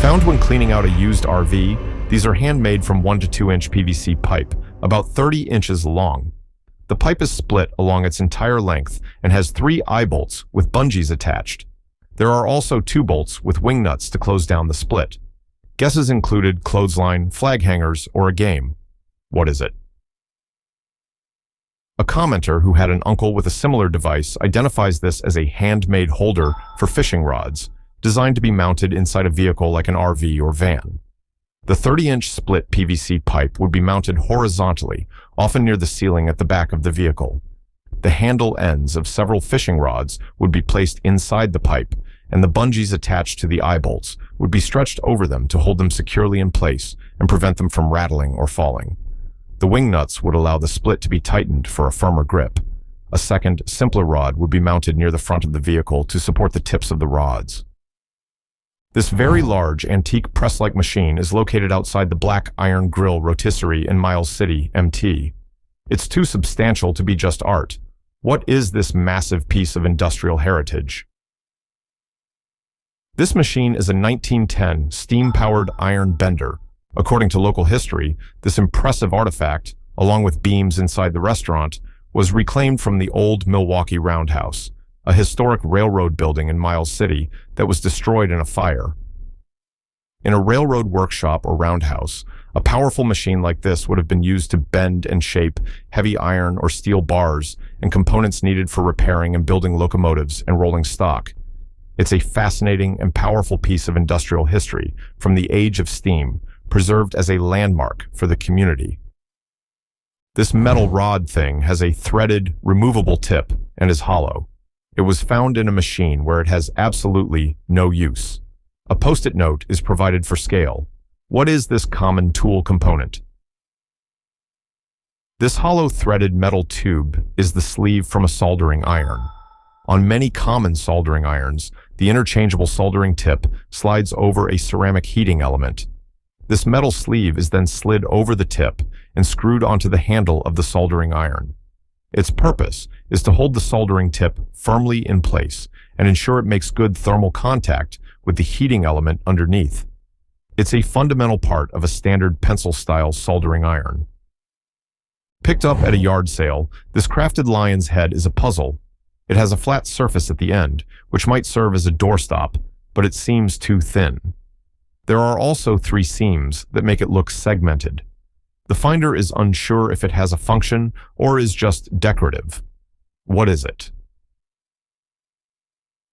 Found when cleaning out a used RV, these are handmade from 1 to 2 inch PVC pipe, about 30 inches long. The pipe is split along its entire length and has 3 eye bolts with bungees attached. There are also 2 bolts with wing nuts to close down the split. Guesses included clothesline, flag hangers, or a game. What is it? A commenter who had an uncle with a similar device identifies this as a handmade holder for fishing rods, designed to be mounted inside a vehicle like an RV or van. The 30-inch split PVC pipe would be mounted horizontally, often near the ceiling at the back of the vehicle. The handle ends of several fishing rods would be placed inside the pipe, and the bungees attached to the eye bolts would be stretched over them to hold them securely in place and prevent them from rattling or falling. The wing nuts would allow the split to be tightened for a firmer grip. A second, simpler rod would be mounted near the front of the vehicle to support the tips of the rods. This very large, antique press-like machine is located outside the Black Iron Grill Rotisserie in Miles City, MT. It's too substantial to be just art. What is this massive piece of industrial heritage? This machine is a 1910 steam-powered iron bender. According to local history, this impressive artifact, along with beams inside the restaurant, was reclaimed from the old Milwaukee Roundhouse, a historic railroad building in Miles City that was destroyed in a fire. In a railroad workshop or roundhouse, a powerful machine like this would have been used to bend and shape heavy iron or steel bars and components needed for repairing and building locomotives and rolling stock. It's a fascinating and powerful piece of industrial history from the age of steam, preserved as a landmark for the community. This metal rod thing has a threaded, removable tip and is hollow. It was found in a machine where it has absolutely no use. A post-it note is provided for scale. What is this common tool component? This hollow threaded metal tube is the sleeve from a soldering iron. On many common soldering irons, the interchangeable soldering tip slides over a ceramic heating element. This metal sleeve is then slid over the tip and screwed onto the handle of the soldering iron. Its purpose is to hold the soldering tip firmly in place and ensure it makes good thermal contact with the heating element underneath. It's a fundamental part of a standard pencil-style soldering iron. Picked up at a yard sale, this crafted lion's head is a puzzle. It has a flat surface at the end, which might serve as a doorstop, but it seems too thin. There are also 3 seams that make it look segmented. The finder is unsure if it has a function or is just decorative. What is it?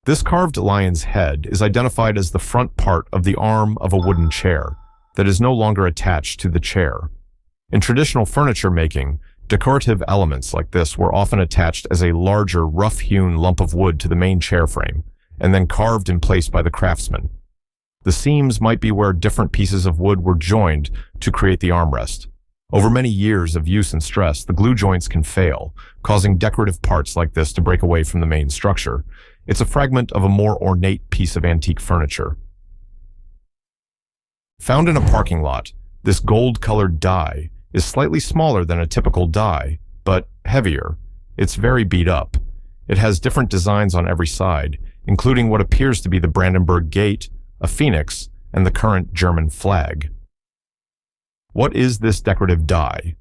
This carved lion's head is identified as the front part of the arm of a wooden chair that is no longer attached to the chair. In traditional furniture making, decorative elements like this were often attached as a larger, rough-hewn lump of wood to the main chair frame and then carved in place by the craftsman. The seams might be where different pieces of wood were joined to create the armrest. Over many years of use and stress, the glue joints can fail, causing decorative parts like this to break away from the main structure. It's a fragment of a more ornate piece of antique furniture. Found in a parking lot, this gold-colored die is slightly smaller than a typical die, but heavier. It's very beat up. It has different designs on every side, including what appears to be the Brandenburg Gate, a phoenix, and the current German flag. What is this decorative die?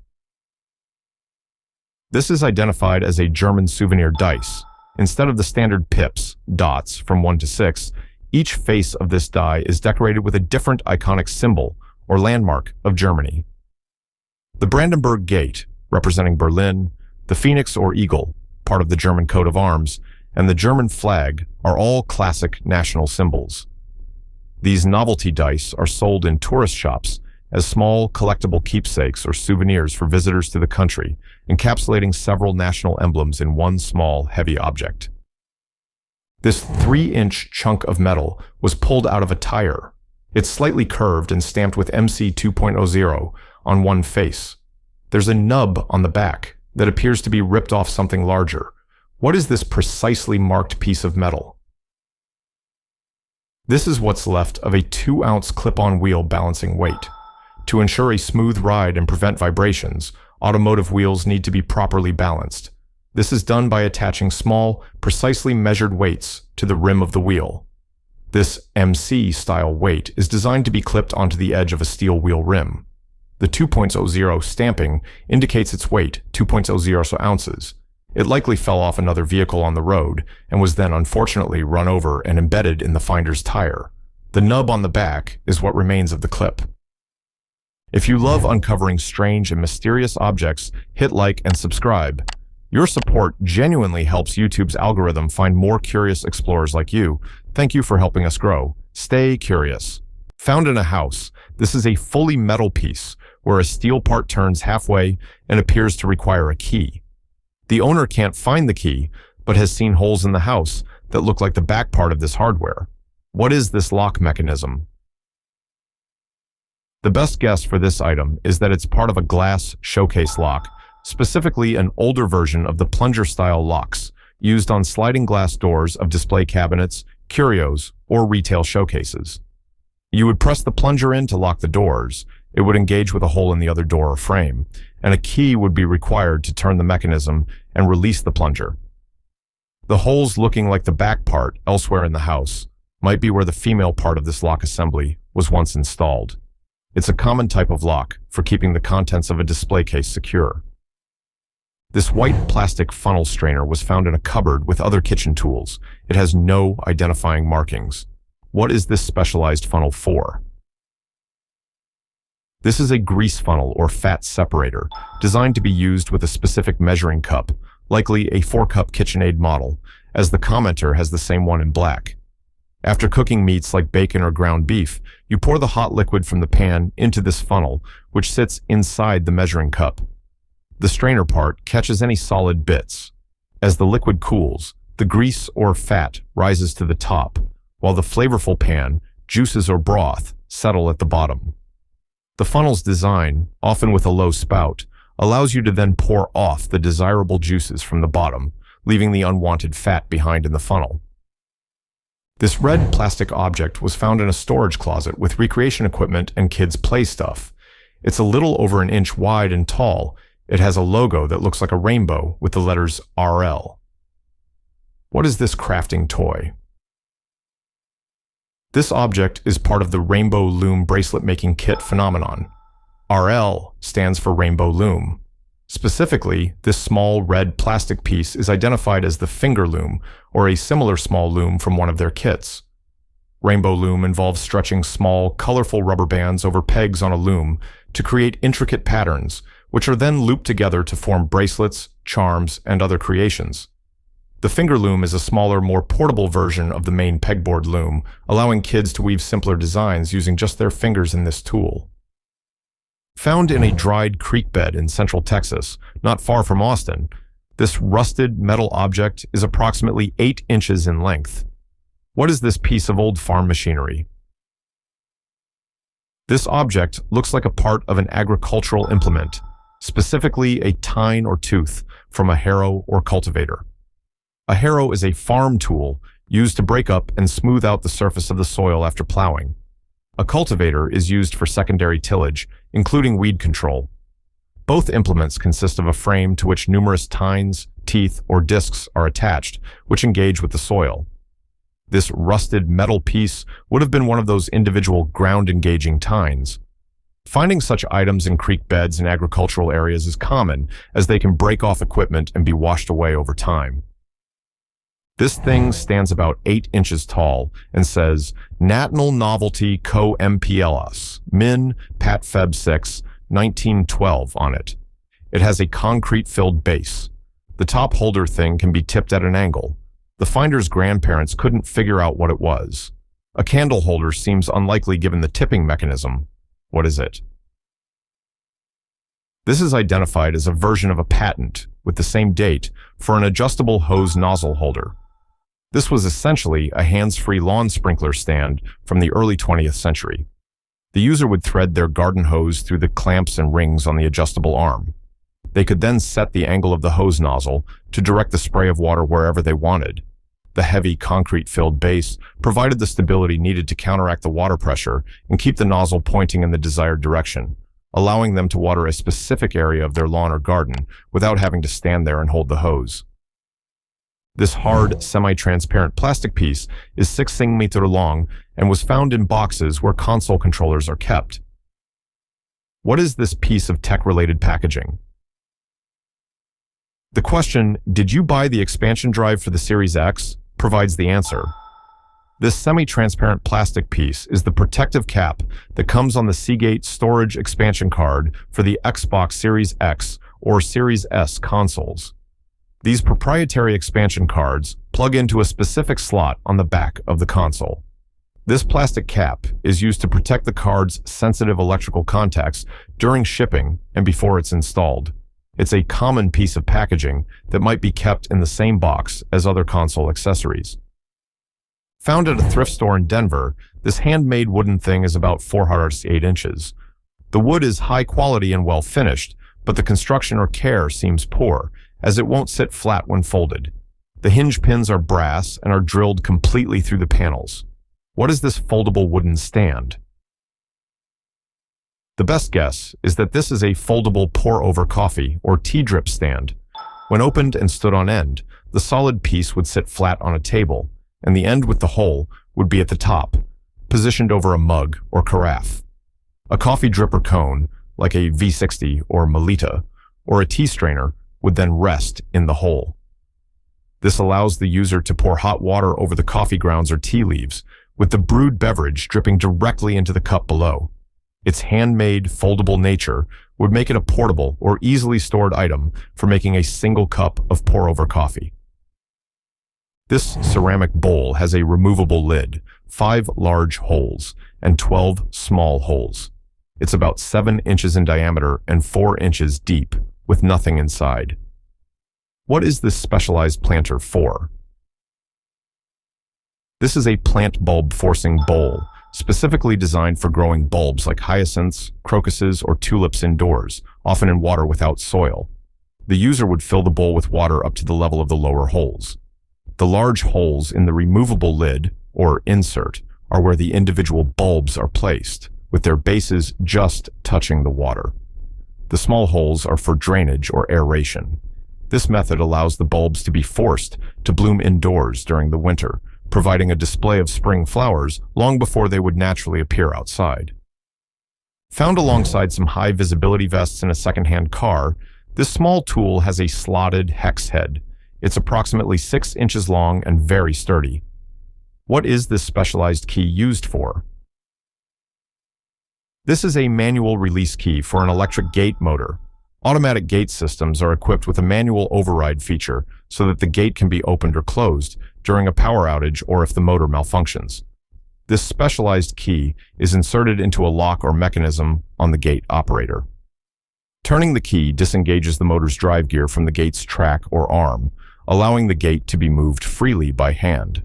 This is identified as a German souvenir dice. Instead of the standard pips, dots, from 1 to 6, each face of this die is decorated with a different iconic symbol or landmark of Germany. The Brandenburg Gate, representing Berlin, the phoenix or eagle, part of the German coat of arms, and the German flag are all classic national symbols. These novelty dice are sold in tourist shops as small collectible keepsakes or souvenirs for visitors to the country, encapsulating several national emblems in one small, heavy object. This 3-inch chunk of metal was pulled out of a tire. It's slightly curved and stamped with MC 2.00 on one face. There's a nub on the back that appears to be ripped off something larger. What is this precisely marked piece of metal? This is what's left of a 2-ounce clip-on wheel balancing weight. To ensure a smooth ride and prevent vibrations, automotive wheels need to be properly balanced. This is done by attaching small, precisely measured weights to the rim of the wheel. This MC-style weight is designed to be clipped onto the edge of a steel wheel rim. The 2.00 stamping indicates its weight, 2.00 ounces. It likely fell off another vehicle on the road and was then unfortunately run over and embedded in the finder's tire. The nub on the back is what remains of the clip. If you love uncovering strange and mysterious objects, hit like and subscribe. Your support genuinely helps YouTube's algorithm find more curious explorers like you. Thank you for helping us grow. Stay curious. Found in a house, this is a fully metal piece where a steel part turns halfway and appears to require a key. The owner can't find the key, but has seen holes in the house that look like the back part of this hardware. What is this lock mechanism? The best guess for this item is that it's part of a glass showcase lock, specifically an older version of the plunger-style locks used on sliding glass doors of display cabinets, curios, or retail showcases. You would press the plunger in to lock the doors. It would engage with a hole in the other door or frame, and a key would be required to turn the mechanism and release the plunger. The holes looking like the back part elsewhere in the house might be where the female part of this lock assembly was once installed. It's a common type of lock for keeping the contents of a display case secure. This white plastic funnel strainer was found in a cupboard with other kitchen tools. It has no identifying markings. What is this specialized funnel for? This is a grease funnel or fat separator, designed to be used with a specific measuring cup, likely a 4-cup KitchenAid model, as the commenter has the same one in black. After cooking meats like bacon or ground beef, you pour the hot liquid from the pan into this funnel, which sits inside the measuring cup. The strainer part catches any solid bits. As the liquid cools, the grease or fat rises to the top, while the flavorful pan, juices or broth, settle at the bottom. The funnel's design, often with a low spout, allows you to then pour off the desirable juices from the bottom, leaving the unwanted fat behind in the funnel. This red plastic object was found in a storage closet with recreation equipment and kids' play stuff. It's a little over an inch wide and tall. It has a logo that looks like a rainbow with the letters RL. What is this crafting toy? This object is part of the Rainbow Loom bracelet making kit phenomenon. RL stands for Rainbow Loom. Specifically, this small red plastic piece is identified as the finger loom, or a similar small loom from one of their kits. Rainbow loom involves stretching small, colorful rubber bands over pegs on a loom to create intricate patterns, which are then looped together to form bracelets, charms, and other creations. The finger loom is a smaller, more portable version of the main pegboard loom, allowing kids to weave simpler designs using just their fingers in this tool. Found in a dried creek bed in central Texas, not far from Austin, this rusted metal object is approximately 8 inches in length. What is this piece of old farm machinery? This object looks like a part of an agricultural implement, specifically a tine or tooth from a harrow or cultivator. A harrow is a farm tool used to break up and smooth out the surface of the soil after plowing. A cultivator is used for secondary tillage, including weed control. Both implements consist of a frame to which numerous tines, teeth, or discs are attached, which engage with the soil. This rusted metal piece would have been one of those individual ground-engaging tines. Finding such items in creek beds in agricultural areas is common, as they can break off equipment and be washed away over time. This thing stands about 8 inches tall and says, National Novelty Co. MPLS, Min, Pat Feb 6, 1912 on it. It has a concrete-filled base. The top holder thing can be tipped at an angle. The finder's grandparents couldn't figure out what it was. A candle holder seems unlikely given the tipping mechanism. What is it? This is identified as a version of a patent, with the same date, for an adjustable hose nozzle holder. This was essentially a hands-free lawn sprinkler stand from the early 20th century. The user would thread their garden hose through the clamps and rings on the adjustable arm. They could then set the angle of the hose nozzle to direct the spray of water wherever they wanted. The heavy concrete-filled base provided the stability needed to counteract the water pressure and keep the nozzle pointing in the desired direction, allowing them to water a specific area of their lawn or garden without having to stand there and hold the hose. This hard, semi-transparent plastic piece is 6 cm long and was found in boxes where console controllers are kept. What is this piece of tech-related packaging? The question, "Did you buy the expansion drive for the Series X?" provides the answer. This semi-transparent plastic piece is the protective cap that comes on the Seagate storage expansion card for the Xbox Series X or Series S consoles. These proprietary expansion cards plug into a specific slot on the back of the console. This plastic cap is used to protect the card's sensitive electrical contacts during shipping and before it's installed. It's a common piece of packaging that might be kept in the same box as other console accessories. Found at a thrift store in Denver, this handmade wooden thing is about 408 inches. The wood is high quality and well finished, but the construction or care seems poor, as it won't sit flat when folded. The hinge pins are brass and are drilled completely through the panels. What is this foldable wooden stand? The best guess is that this is a foldable pour-over coffee or tea drip stand. When opened and stood on end, the solid piece would sit flat on a table, and the end with the hole would be at the top, positioned over a mug or carafe. A coffee dripper cone, like a V60 or Melita, or a tea strainer, would then rest in the hole. This allows the user to pour hot water over the coffee grounds or tea leaves, with the brewed beverage dripping directly into the cup below. Its handmade, foldable nature would make it a portable or easily stored item for making a single cup of pour-over coffee. This ceramic bowl has a removable lid, 5 large holes, and 12 small holes. It's about 7 inches in diameter and 4 inches deep, with nothing inside. What is this specialized planter for? This is a plant bulb forcing bowl, specifically designed for growing bulbs like hyacinths, crocuses, or tulips indoors, often in water without soil. The user would fill the bowl with water up to the level of the lower holes. The large holes in the removable lid, or insert, are where the individual bulbs are placed, with their bases just touching the water. The small holes are for drainage or aeration. This method allows the bulbs to be forced to bloom indoors during the winter, providing a display of spring flowers long before they would naturally appear outside. Found alongside some high visibility vests in a secondhand car, this small tool has a slotted hex head. It's approximately 6 inches long and very sturdy. What is this specialized key used for? This is a manual release key for an electric gate motor. Automatic gate systems are equipped with a manual override feature so that the gate can be opened or closed during a power outage or if the motor malfunctions. This specialized key is inserted into a lock or mechanism on the gate operator. Turning the key disengages the motor's drive gear from the gate's track or arm, allowing the gate to be moved freely by hand.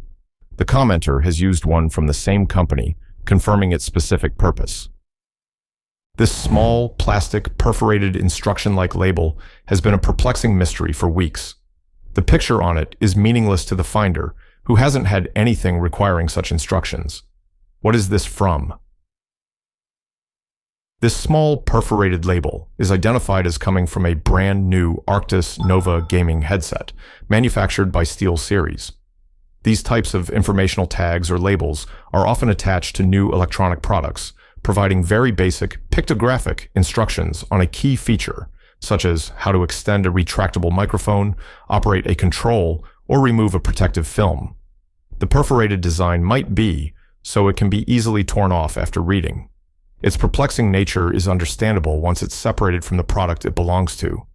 The commenter has used one from the same company, confirming its specific purpose. This small, plastic, perforated instruction-like label has been a perplexing mystery for weeks. The picture on it is meaningless to the finder, who hasn't had anything requiring such instructions. What is this from? This small, perforated label is identified as coming from a brand new Arctis Nova gaming headset, manufactured by SteelSeries. These types of informational tags or labels are often attached to new electronic products, providing very basic pictographic instructions on a key feature, such as how to extend a retractable microphone, operate a control, or remove a protective film. The perforated design might be, so it can be easily torn off after reading. Its perplexing nature is understandable once it's separated from the product it belongs to.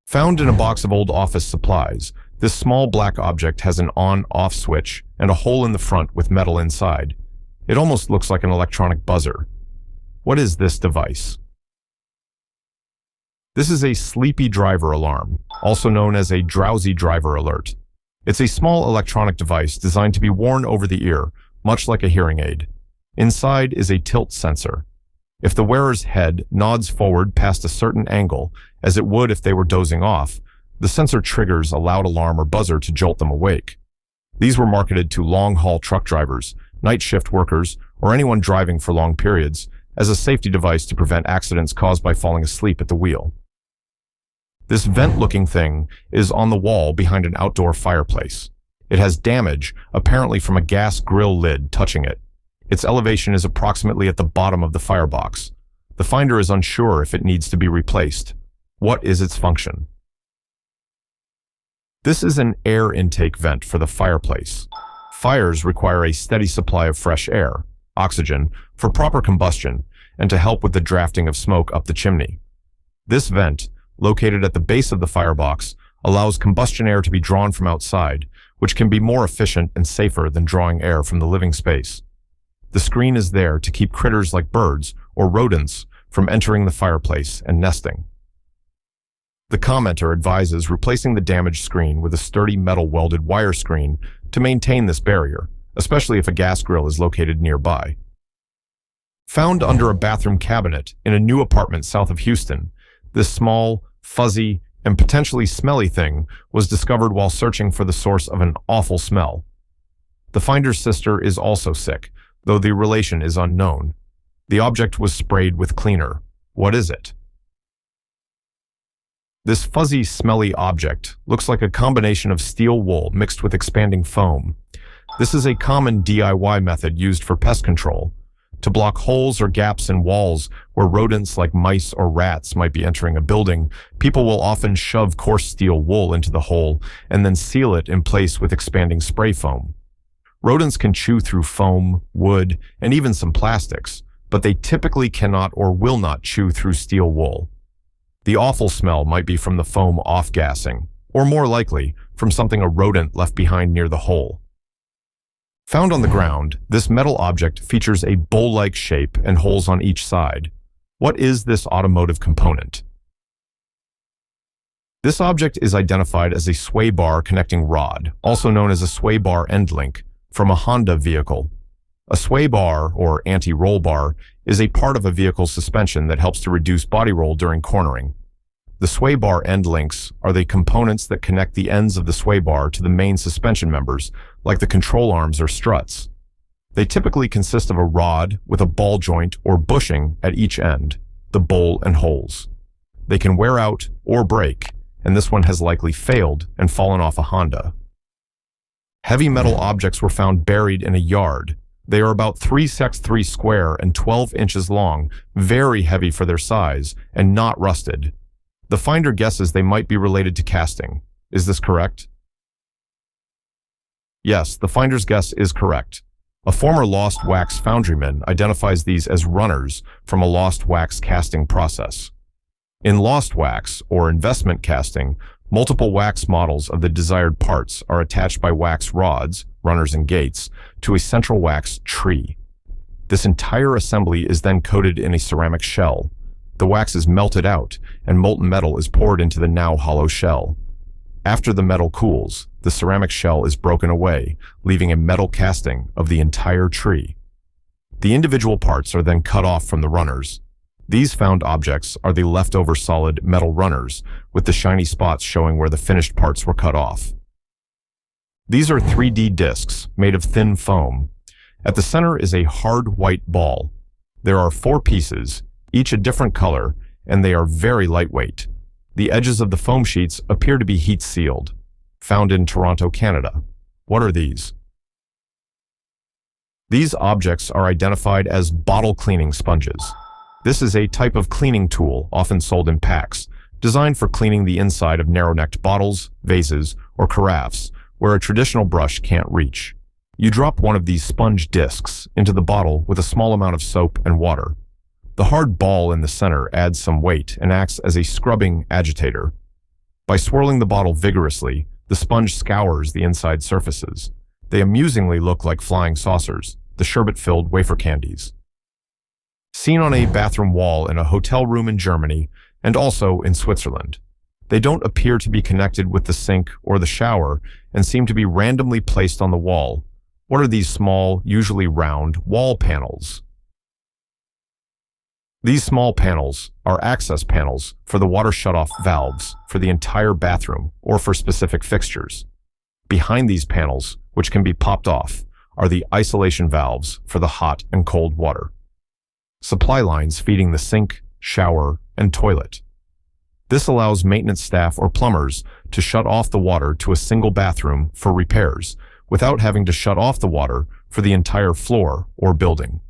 Found in a box of old office supplies, this small black object has an on-off switch and a hole in the front with metal inside. It almost looks like an electronic buzzer. What is this device? This is a sleepy driver alarm, also known as a drowsy driver alert. It's a small electronic device designed to be worn over the ear, much like a hearing aid. Inside is a tilt sensor. If the wearer's head nods forward past a certain angle, as it would if they were dozing off, the sensor triggers a loud alarm or buzzer to jolt them awake. These were marketed to long-haul truck drivers, night shift workers, or anyone driving for long periods, as a safety device to prevent accidents caused by falling asleep at the wheel. This vent-looking thing is on the wall behind an outdoor fireplace. It has damage, apparently from a gas grill lid touching it. Its elevation is approximately at the bottom of the firebox. The finder is unsure if it needs to be replaced. What is its function? This is an air intake vent for the fireplace. Fires require a steady supply of fresh air, oxygen, for proper combustion and to help with the drafting of smoke up the chimney. This vent, located at the base of the firebox, allows combustion air to be drawn from outside, which can be more efficient and safer than drawing air from the living space. The screen is there to keep critters like birds or rodents from entering the fireplace and nesting. The commenter advises replacing the damaged screen with a sturdy metal welded wire screen to maintain this barrier, especially if a gas grill is located nearby. Found under a bathroom cabinet in a new apartment south of Houston, this small, fuzzy, and potentially smelly thing was discovered while searching for the source of an awful smell. The finder's sister is also sick, though the relation is unknown. The object was sprayed with cleaner. What is it? This fuzzy, smelly object looks like a combination of steel wool mixed with expanding foam. This is a common DIY method used for pest control, to block holes or gaps in walls where rodents like mice or rats might be entering a building. People will often shove coarse steel wool into the hole and then seal it in place with expanding spray foam. Rodents can chew through foam, wood, and even some plastics, but they typically cannot or will not chew through steel wool. The awful smell might be from the foam off-gassing, or more likely, from something a rodent left behind near the hole. Found on the ground, this metal object features a bowl-like shape and holes on each side. What is this automotive component? This object is identified as a sway bar connecting rod, also known as a sway bar end link, from a Honda vehicle. A sway bar, or anti-roll bar, is a part of a vehicle's suspension that helps to reduce body roll during cornering. The sway bar end links are the components that connect the ends of the sway bar to the main suspension members, like the control arms or struts. They typically consist of a rod with a ball joint or bushing at each end, the bowl and holes. They can wear out or break, and this one has likely failed and fallen off a Honda. Heavy metal objects were found buried in a yard. They are about 3x3 square and 12 inches long, very heavy for their size, and not rusted. The finder guesses they might be related to casting. Is this correct? Yes, the finder's guess is correct. A former lost wax foundryman identifies these as runners from a lost wax casting process. In lost wax, or investment casting, multiple wax models of the desired parts are attached by wax rods, runners and gates, to a central wax tree. This entire assembly is then coated in a ceramic shell. The wax is melted out, and molten metal is poured into the now hollow shell. After the metal cools, the ceramic shell is broken away, leaving a metal casting of the entire tree. The individual parts are then cut off from the runners. These found objects are the leftover solid metal runners, with the shiny spots showing where the finished parts were cut off. These are 3D discs made of thin foam. At the center is a hard white ball. There are 4 pieces, each a different color, and they are very lightweight. The edges of the foam sheets appear to be heat sealed. Found in Toronto, Canada. What are these? These objects are identified as bottle cleaning sponges. This is a type of cleaning tool often sold in packs, designed for cleaning the inside of narrow-necked bottles, vases, or carafes, where a traditional brush can't reach. You drop one of these sponge discs into the bottle with a small amount of soap and water. The hard ball in the center adds some weight and acts as a scrubbing agitator. By swirling the bottle vigorously, the sponge scours the inside surfaces. They amusingly look like flying saucers, the sherbet-filled wafer candies. Seen on a bathroom wall in a hotel room in Germany and also in Switzerland. They don't appear to be connected with the sink or the shower and seem to be randomly placed on the wall. What are these small, usually round, wall panels? These small panels are access panels for the water shutoff valves for the entire bathroom or for specific fixtures. Behind these panels, which can be popped off, are the isolation valves for the hot and cold water. Supply lines feeding the sink, shower, and toilet. This allows maintenance staff or plumbers to shut off the water to a single bathroom for repairs without having to shut off the water for the entire floor or building.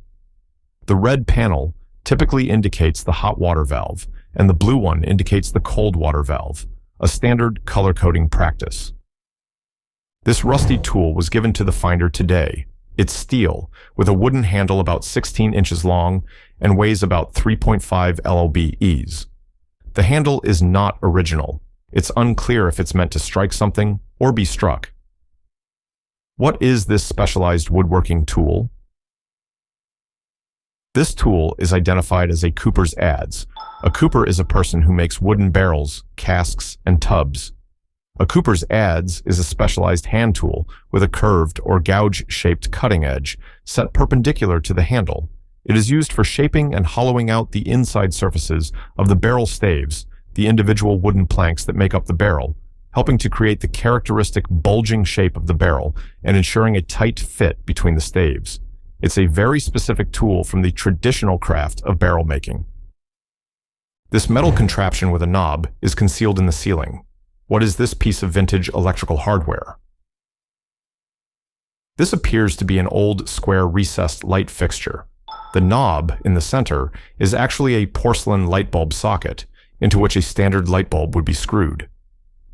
The red panel typically indicates the hot water valve, and the blue one indicates the cold water valve, a standard color coding practice. This rusty tool was given to the finder today. It's steel, with a wooden handle about 16 inches long and weighs about 3.5 lb-es. The handle is not original. It's unclear if it's meant to strike something or be struck. What is this specialized woodworking tool? This tool is identified as a cooper's adze. A cooper is a person who makes wooden barrels, casks, and tubs. A cooper's adze is a specialized hand tool with a curved or gouge-shaped cutting edge set perpendicular to the handle. It is used for shaping and hollowing out the inside surfaces of the barrel staves, the individual wooden planks that make up the barrel, helping to create the characteristic bulging shape of the barrel and ensuring a tight fit between the staves. It's a very specific tool from the traditional craft of barrel making. This metal contraption with a knob is concealed in the ceiling. What is this piece of vintage electrical hardware? This appears to be an old square recessed light fixture. The knob in the center is actually a porcelain light bulb socket into which a standard light bulb would be screwed.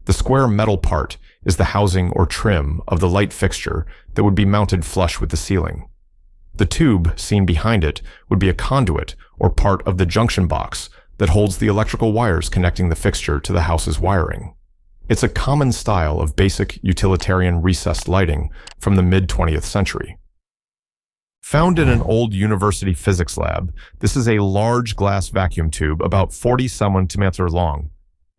The square metal part is the housing or trim of the light fixture that would be mounted flush with the ceiling. The tube seen behind it would be a conduit or part of the junction box that holds the electrical wires connecting the fixture to the house's wiring. It's a common style of basic utilitarian recessed lighting from the mid-20th century. Found in an old university physics lab, this is a large glass vacuum tube about 40 centimeters long.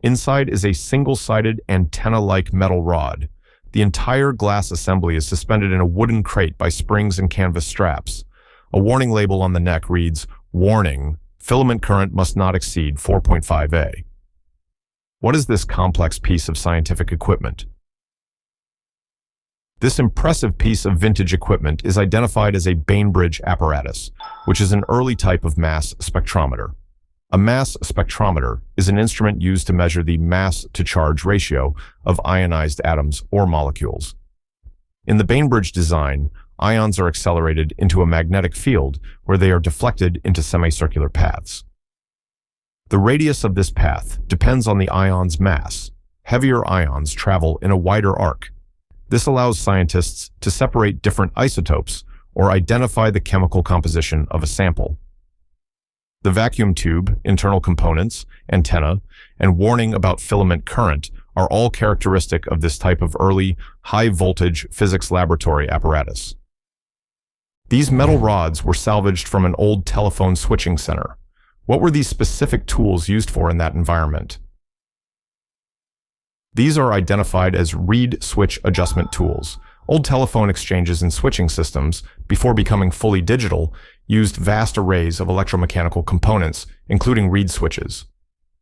Inside is a single-sided antenna-like metal rod. The entire glass assembly is suspended in a wooden crate by springs and canvas straps. A warning label on the neck reads, "Warning, filament current must not exceed 4.5 A." What is this complex piece of scientific equipment? This impressive piece of vintage equipment is identified as a Bainbridge apparatus, which is an early type of mass spectrometer. A mass spectrometer is an instrument used to measure the mass-to-charge ratio of ionized atoms or molecules. In the Bainbridge design, ions are accelerated into a magnetic field where they are deflected into semicircular paths. The radius of this path depends on the ion's mass. Heavier ions travel in a wider arc. This allows scientists to separate different isotopes or identify the chemical composition of a sample. The vacuum tube, internal components, antenna, and warning about filament current are all characteristic of this type of early, high-voltage physics laboratory apparatus. These metal rods were salvaged from an old telephone switching center. What were these specific tools used for in that environment? These are identified as reed switch adjustment tools. Old telephone exchanges and switching systems, before becoming fully digital, used vast arrays of electromechanical components, including reed switches.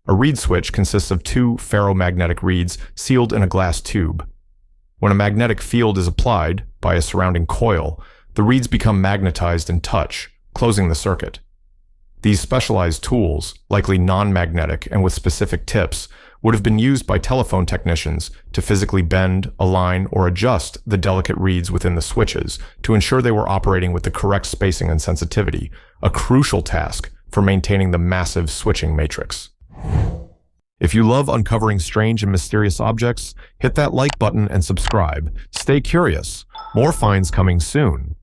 A reed switch consists of two ferromagnetic reeds sealed in a glass tube. When a magnetic field is applied by a surrounding coil, the reeds become magnetized and touch, closing the circuit. These specialized tools, likely non-magnetic and with specific tips, would have been used by telephone technicians to physically bend, align, or adjust the delicate reeds within the switches to ensure they were operating with the correct spacing and sensitivity, a crucial task for maintaining the massive switching matrix. If you love uncovering strange and mysterious objects, hit that like button and subscribe. Stay curious. More finds coming soon.